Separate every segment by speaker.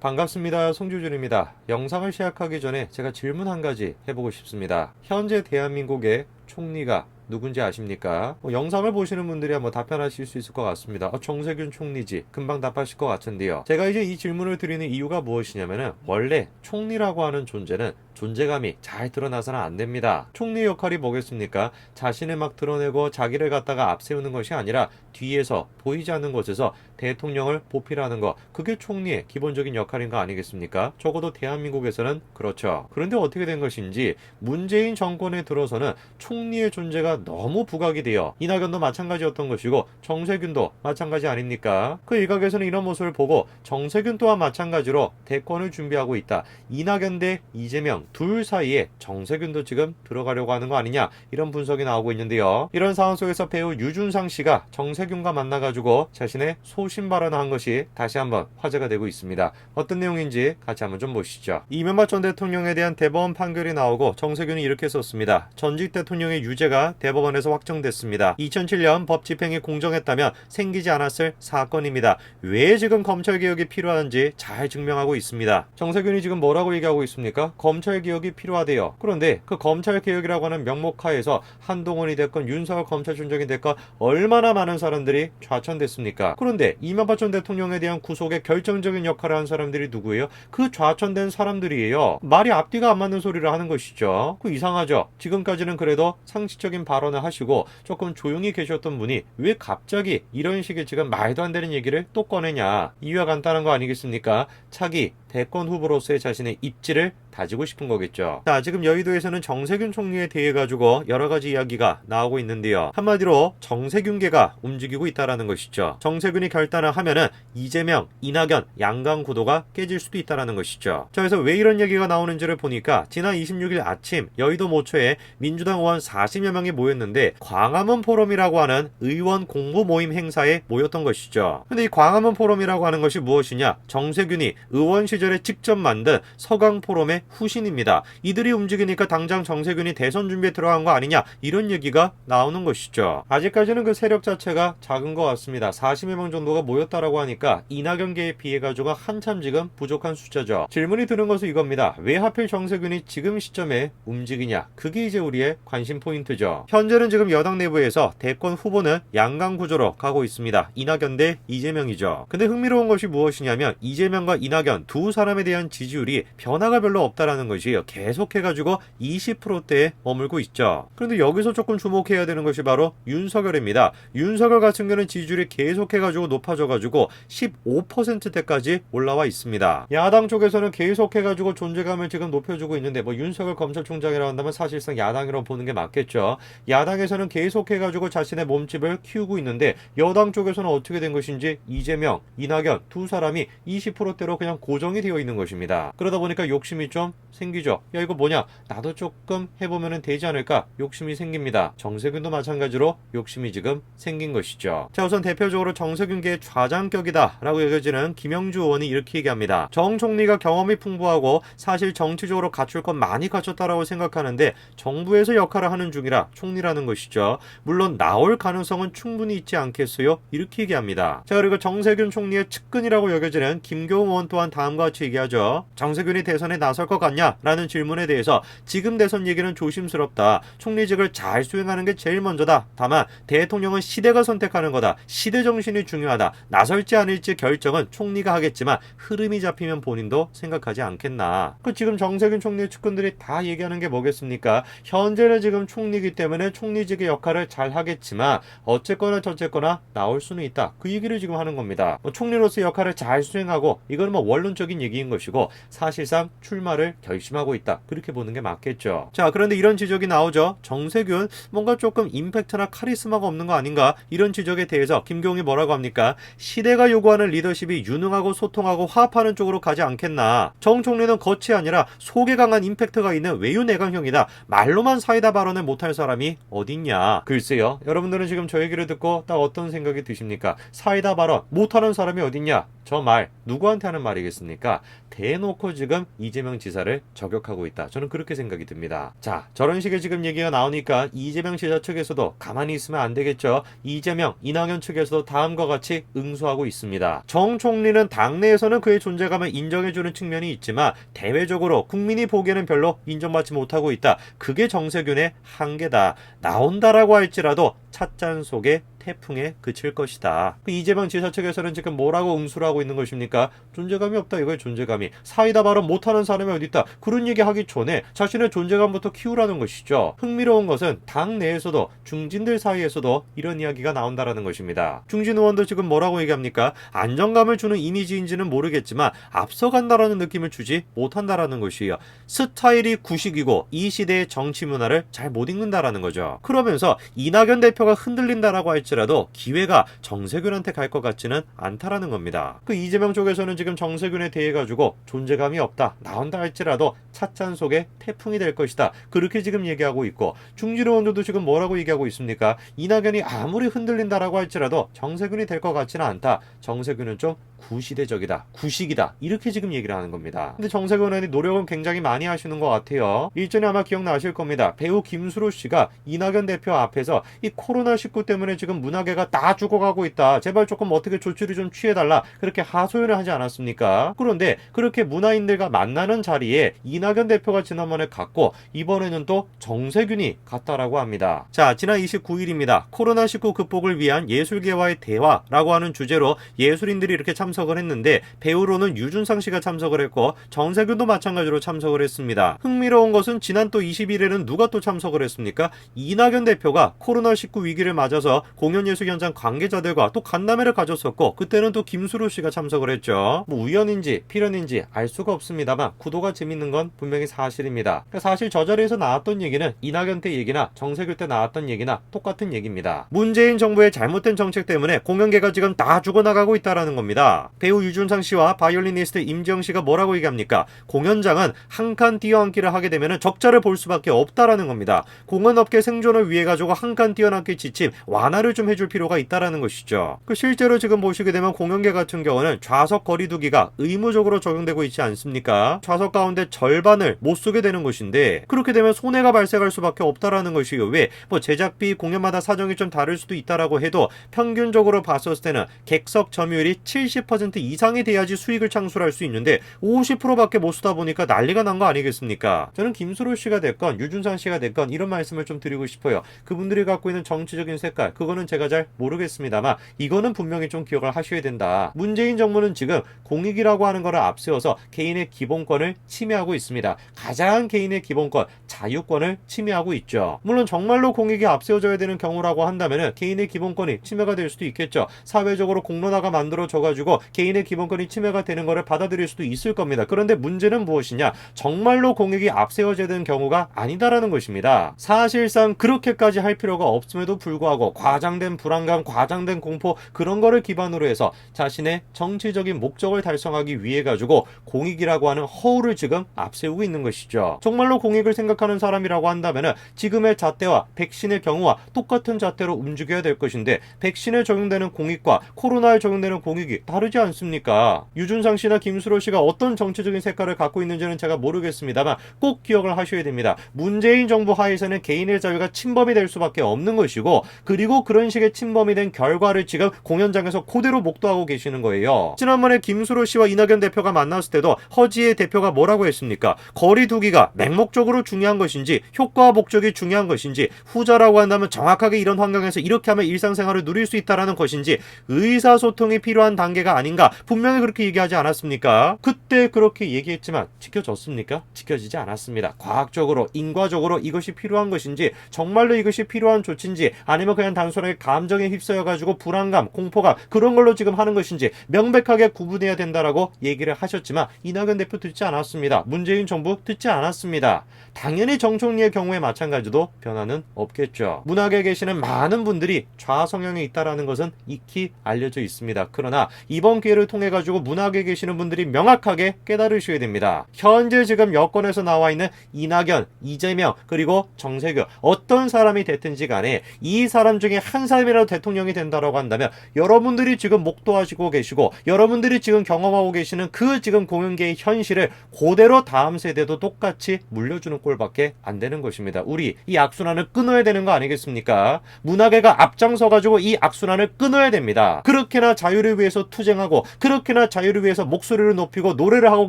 Speaker 1: 반갑습니다. 송주준입니다. 영상을 시작하기 전에 제가 질문 한 가지 해보고 싶습니다. 현재 대한민국의 총리가 누군지 아십니까? 영상을 보시는 분들이 답변하실 수 있을 것 같습니다. 정세균 총리지. 금방 답하실 것 같은데요. 제가 이제 이 질문을 드리는 이유가 무엇이냐면은 원래 총리라고 하는 존재는 존재감이 잘 드러나서는 안 됩니다. 총리의 역할이 뭐겠습니까? 자신을 막 드러내고 자기를 갖다가 앞세우는 것이 아니라 뒤에서 보이지 않는 곳에서 대통령을 보필하는 것. 그게 총리의 기본적인 역할인 거 아니겠습니까? 적어도 대한민국에서는 그렇죠. 그런데 어떻게 된 것인지 문재인 정권에 들어서는 총리의 존재가 너무 부각이 돼요. 이낙연도 마찬가지였던 것이고 정세균도 마찬가지 아닙니까? 그 일각에서는 이런 모습을 보고 정세균 또한 마찬가지로 대권을 준비하고 있다. 이낙연 대 이재명 둘 사이에 정세균도 지금 들어가려고 하는 거 아니냐, 이런 분석이 나오고 있는데요. 이런 상황 속에서 배우 유준상 씨가 정세균과 만나가지고 자신의 소신 발언을 한 것이 다시 한번 화제가 되고 있습니다. 어떤 내용인지 같이 한번 좀 보시죠. 이명박 전 대통령에 대한 대법원 판결이 나오고 정세균이 이렇게 썼습니다. 전직 대통령의 유죄가 대법원에서 확정됐습니다. 2007년 법 집행이 공정했다면 생기지 않았을 사건입니다. 왜 지금 검찰개혁이 필요한지 잘 증명하고 있습니다. 정세균이 지금 뭐라고 얘기하고 있습니까? 검찰개혁이 필요하대요. 그런데 그 검찰개혁이라고 하는 명목하에서 한동훈이 됐건 윤석열 검찰총장이 됐건 얼마나 많은 사람들이 좌천됐습니까? 그런데 이명박 전 대통령에 대한 구속에 결정적인 역할을 한 사람들이 누구예요? 그 좌천된 사람들이에요. 말이 앞뒤가 안 맞는 소리를 하는 것이죠. 그 이상하죠? 지금까지는 그래도 상식적인 발언을 하시고 조금 조용히 계셨던 분이 왜 갑자기 이런 식의 지금 말도 안 되는 얘기를 또 꺼내냐? 이유가 간단한 거 아니겠습니까? 차기 대권 후보로서의 자신의 입지를 다지고 싶은 거겠죠. 자, 지금 여의도에서는 정세균 총리에 대해 가지고 여러 가지 이야기가 나오고 있는데요. 한마디로 정세균계가 움직이고 있다라는 것이죠. 정세균이 결단을 하면은 이재명, 이낙연, 양강 구도가 깨질 수도 있다라는 것이죠. 자, 그래서 왜 이런 얘기가 나오는지를 보니까 지난 26일 아침 여의도 모처에 민주당 의원 40여 명이 모였는데 광화문 포럼이라고 하는 의원 공부 모임 행사에 모였던 것이죠. 근데 이 광화문 포럼이라고 하는 것이 무엇이냐? 정세균이 의원 시절에 직접 만든 서강 포럼의 후신입니다. 이들이 움직이니까 당장 정세균이 대선 준비에 들어간 거 아니냐, 이런 얘기가 나오는 것이죠. 아직까지는 그 세력 자체가 작은 것 같습니다. 40여 명 정도가 모였다라고 하니까 이낙연계에 비해 가지고 한참 지금 부족한 숫자죠. 질문이 드는 것은 이겁니다. 왜 하필 정세균이 지금 시점에 움직이냐? 그게 이제 우리의 관심 포인트죠. 현재는 지금 여당 내부에서 대권 후보는 양강 구조로 가고 있습니다. 이낙연 대 이재명이죠. 근데 흥미로운 것이 무엇이냐면 이재명과 이낙연 두 사람에 대한 지지율이 변화가 별로 없다라는 것이에요. 계속해가지고 20%대에 머물고 있죠. 그런데 여기서 조금 주목해야 되는 것이 바로 윤석열입니다. 윤석열 같은 경우는 지지율이 계속해가지고 높아져가지고 15%대까지 올라와 있습니다. 야당 쪽에서는 계속해가지고 존재감을 지금 높여주고 있는데 윤석열 검찰총장이라고 한다면 사실상 야당이라고 보는 게 맞겠죠. 야당에서는 계속해가지고 자신의 몸집을 키우고 있는데 여당 쪽에서는 어떻게 된 것인지 이재명, 이낙연 두 사람이 20%대로 그냥 고정이 되어 있는 것입니다. 그러다 보니까 욕심이 좀 생기죠. 야, 이거 뭐냐? 나도 조금 해보면 되지 않을까? 욕심이 생깁니다. 정세균도 마찬가지로 욕심이 지금 생긴 것이죠. 자, 우선 대표적으로 정세균계의 좌장격이다 라고 여겨지는 김영주 의원이 이렇게 얘기합니다. 정 총리가 경험이 풍부하고 사실 정치적으로 갖출 건 많이 갖췄다라고 생각하는데 정부에서 역할을 하는 중이라 총리라는 것이죠. 물론 나올 가능성은 충분히 있지 않겠어요? 이렇게 얘기합니다. 자, 그리고 정세균 총리의 측근이라고 여겨지는 김교웅 의원 또한 다음과 같이 얘기하죠. 정세균이 대선에 나설 것 같냐? 라는 질문에 대해서 지금 대선 얘기는 조심스럽다. 총리직을 잘 수행하는 게 제일 먼저다. 다만 대통령은 시대가 선택하는 거다. 시대 정신이 중요하다. 나설지 아닐지 결정은 총리가 하겠지만 흐름이 잡히면 본인도 생각하지 않겠나. 지금 정세균 총리의 측근들이 다 얘기하는 게 뭐겠습니까? 현재는 지금 총리이기 때문에 총리직의 역할을 잘 하겠지만 어쨌거나 저쨌거나 나올 수는 있다. 그 얘기를 지금 하는 겁니다. 총리로서 역할을 잘 수행하고 이건 원론적인 얘기인 것이고 사실상 출마를 결심하고 있다. 그렇게 보는 게 맞겠죠. 자, 그런데 이런 지적이 나오죠. 정세균 뭔가 조금 임팩트나 카리스마가 없는 거 아닌가? 이런 지적에 대해서 김경이 뭐라고 합니까? 시대가 요구하는 리더십이 유능하고 소통하고 화합하는 쪽으로 가지 않겠나. 정 총리는 겉이 아니라 속에 강한 임팩트가 있는 외유내강형이다. 말로만 사이다 발언을 못할 사람이 어딨냐. 글쎄요. 여러분들은 지금 저 얘기를 듣고 딱 어떤 생각이 드십니까? 사이다 발언 못하는 사람이 어딨냐. 저 말 누구한테 하는 말이겠습니까? 대놓고 지금 이재명 지사 지사를 저격하고 있다. 저는 그렇게 생각이 듭니다. 자, 저런 식의 지금 얘기가 나오니까 이재명 지사 측에서도 가만히 있으면 안 되겠죠. 이재명, 이낙연 측에서도 다음과 같이 응수하고 있습니다. 정 총리는 당내에서는 그의 존재감을 인정해주는 측면이 있지만 대외적으로 국민이 보기에는 별로 인정받지 못하고 있다. 그게 정세균의 한계다. 나온다라고 할지라도 찻잔 속에 태풍에 그칠 것이다. 그 이재명 지사 측에서는 지금 뭐라고 응수를 하고 있는 것입니까? 존재감이 없다 이거의 존재감이. 사이다 발언 못하는 사람이 어디 있다. 그런 얘기 하기 전에 자신의 존재감부터 키우라는 것이죠. 흥미로운 것은 당 내에서도 중진들 사이에서도 이런 이야기가 나온다라는 것입니다. 중진 의원도 지금 뭐라고 얘기합니까? 안정감을 주는 이미지인지는 모르겠지만 앞서간다라는 느낌을 주지 못한다라는 것이에요. 스타일이 구식이고 이 시대의 정치 문화를 잘 못 읽는다라는 거죠. 그러면서 이낙연 대표가 흔들린다라고 할지라도 기회가 정세균한테 갈 것 같지는 않다라는 겁니다. 그 이재명 쪽에서는 지금 정세균에 대해 가지고 존재감이 없다. 나온다 할지라도 찻잔 속에 태풍이 될 것이다. 그렇게 지금 얘기하고 있고 중진 의원들도 지금 뭐라고 얘기하고 있습니까? 이낙연이 아무리 흔들린다라고 할지라도 정세균이 될 것 같지는 않다. 정세균은 좀 구시대적이다. 구식이다. 이렇게 지금 얘기를 하는 겁니다. 근데 정세균 의원이 노력은 굉장히 많이 하시는 것 같아요. 일전에 아마 기억나실 겁니다. 배우 김수로 씨가 이낙연 대표 앞에서 이 코로나19 때문에 지금 문화계가 다 죽어가고 있다. 제발 조금 어떻게 조치를 좀 취해달라. 그렇게 하소연을 하지 않았습니까? 그런데 그렇게 문화인들과 만나는 자리에 이낙연 대표가 지난번에 갔고 이번에는 또 정세균이 갔다라고 합니다. 자, 지난 29일입니다. 코로나19 극복을 위한 예술계와의 대화라고 하는 주제로 예술인들이 이렇게 참석을 했는데 배우로는 유준상 씨가 참석을 했고 정세균도 마찬가지로 참석을 했습니다. 흥미로운 것은 지난 또 20일에는 누가 또 참석을 했습니까? 이낙연 대표가 코로나19 위기를 맞아서 공연예술 현장 관계자들과 또 간담회를 가졌었고 그때는 또 김수로 씨가 참석을 했죠. 뭐 우연인지 필연인지 알 수가 없습니다만 구도가 재밌는 건 분명히 사실입니다. 사실 저 자리에서 나왔던 얘기는 이낙연 때 얘기나 정세균 때 나왔던 얘기나 똑같은 얘기입니다. 문재인 정부의 잘못된 정책 때문에 공연계가 지금 다 죽어나가고 있다라는 겁니다. 배우 유준상 씨와 바이올리니스트 임지영 씨가 뭐라고 얘기합니까? 공연장은 한 칸 뛰어앉기를 하게 되면 적자를 볼 수밖에 없다라는 겁니다. 공연업계 생존을 위해 가지고 한 칸 뛰어앉기 지침 완화를 좀 해줄 필요가 있다라는 것이죠. 실제로 지금 보시게 되면 공연계 같은 경우는 좌석 거리두기가 의무적으로 적용되고 있지 않습니까? 좌석 가운데 절반을 못 쓰게 되는 것인데 그렇게 되면 손해가 발생할 수밖에 없다라는 것이요. 왜? 뭐 제작비 공연마다 사정이 좀 다를 수도 있다라고 해도 평균적으로 봤었을 때는 객석 점유율이 70% 이상이 돼야지 수익을 창출할 수 있는데 50%밖에 못 쓰다 보니까 난리가 난 거 아니겠습니까? 저는 김수로 씨가 됐건 유준상 씨가 됐건 이런 말씀을 좀 드리고 싶어요. 그분들이 갖고 있는 정치적인 색깔 그거는 제가 잘 모르겠습니다만 이거는 분명히 좀 기억을 하셔야 된다. 문재인 정부는 지금 공익이라고 하는 거를 앞세워서 개인의 기본권을 침해하고 있습니다. 가장 개인의 기본권, 자유권을 침해하고 있죠. 물론 정말로 공익이 앞세워져야 되는 경우라고 한다면 개인의 기본권이 침해가 될 수도 있겠죠. 사회적으로 공론화가 만들어져가지고 개인의 기본권이 침해가 되는 거를 받아들일 수도 있을 겁니다. 그런데 문제는 무엇이냐? 정말로 공익이 앞세워져야 되는 경우가 아니다라는 것입니다. 사실상 그렇게까지 할 필요가 없음에도 불구하고 과장된 불안감, 과장된 공포 그런 거를 기반으로 해서 자신의 정치적인 목적을 달성하기 위해 가지고 공익이라고 하는 허울을 지금 앞세우고 있는 것이죠. 정말로 공익을 생각하는 사람이라고 한다면 지금의 잣대와 백신의 경우와 똑같은 잣대로 움직여야 될 것인데 백신에 적용되는 공익과 코로나에 적용되는 공익이 다르지 않습니까? 유준상 씨나 김수로 씨가 어떤 정치적인 색깔을 갖고 있는지는 제가 모르겠습니다만 꼭 기억을 하셔야 됩니다. 문재인 정부 하에서는 개인의 자유가 침범이 될 수밖에 없는 것이고 그리고 그런 식의 침범이 된 결과를 지금 공연장에서 그대로 목도하고 계시는 거예요. 지난번에 김수로 씨와 이낙연 대표가 만났을 때도 허지혜 대표가 뭐라고 했습니까? 거리 두기가 맹목적으로 중요한 것인지 효과와 목적이 중요한 것인지 후자라고 한다면 정확하게 이런 환경에서 이렇게 하면 일상생활을 누릴 수 있다라는 것인지 의사소통이 필요한 단계가 아닌가 분명히 그렇게 얘기하지 않았습니까? 그때 그렇게 얘기했지만 지켜졌습니까? 지켜지지 않았습니다. 과학적으로 인과적으로 이것이 필요한 것인지 정말로 이것이 필요한 조치인지 아니면 그냥 단순하게 감정에 휩싸여가지고 불안감, 공포감 그런 걸로 지금 하는 것인지 명백하게 구분해야 된다라고 얘기를 하셨지만 이낙연 대표 듣지 않았습니다. 문재인 정부 듣지 않았습니다. 당연히 정 총리의 경우에 마찬가지도 변화는 없겠죠. 문학에 계시는 많은 분들이 좌성향에 있다라는 것은 익히 알려져 있습니다. 그러나 이 이번 기회를 통해 가지고 문학에 계시는 분들이 명확하게 깨달으셔야 됩니다. 현재 지금 여권에서 나와 있는 이낙연, 이재명, 그리고 정세균 어떤 사람이 됐든지 간에 이 사람 중에 한 사람이라도 대통령이 된다라고 한다면 여러분들이 지금 목도하시고 계시고 여러분들이 지금 경험하고 계시는 그 지금 공연계의 현실을 그대로 다음 세대도 똑같이 물려주는 꼴밖에 안 되는 것입니다. 우리 이 악순환을 끊어야 되는 거 아니겠습니까? 문화계가 앞장서가지고 이 악순환을 끊어야 됩니다. 그렇게나 자유를 위해서 투쟁하고 그렇게나 자유를 위해서 목소리를 높이고 노래를 하고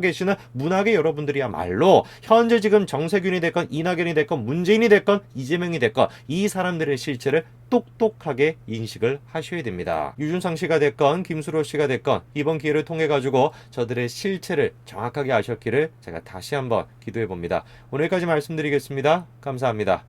Speaker 1: 계시는 문화계 여러분들이야말로 현재 지금 정세균이 됐건 이낙연이 됐건 문재인이 됐건 이재명이 됐건 이 사람들의 실체를 똑똑하게 인식을 하셔야 됩니다. 유준상 씨가 됐건 김수로 씨가 됐건 이번 기회를 통해 가지고 저들의 실체를 정확하게 아셨기를 제가 다시 한번 기도해 봅니다. 오늘까지 말씀드리겠습니다. 감사합니다.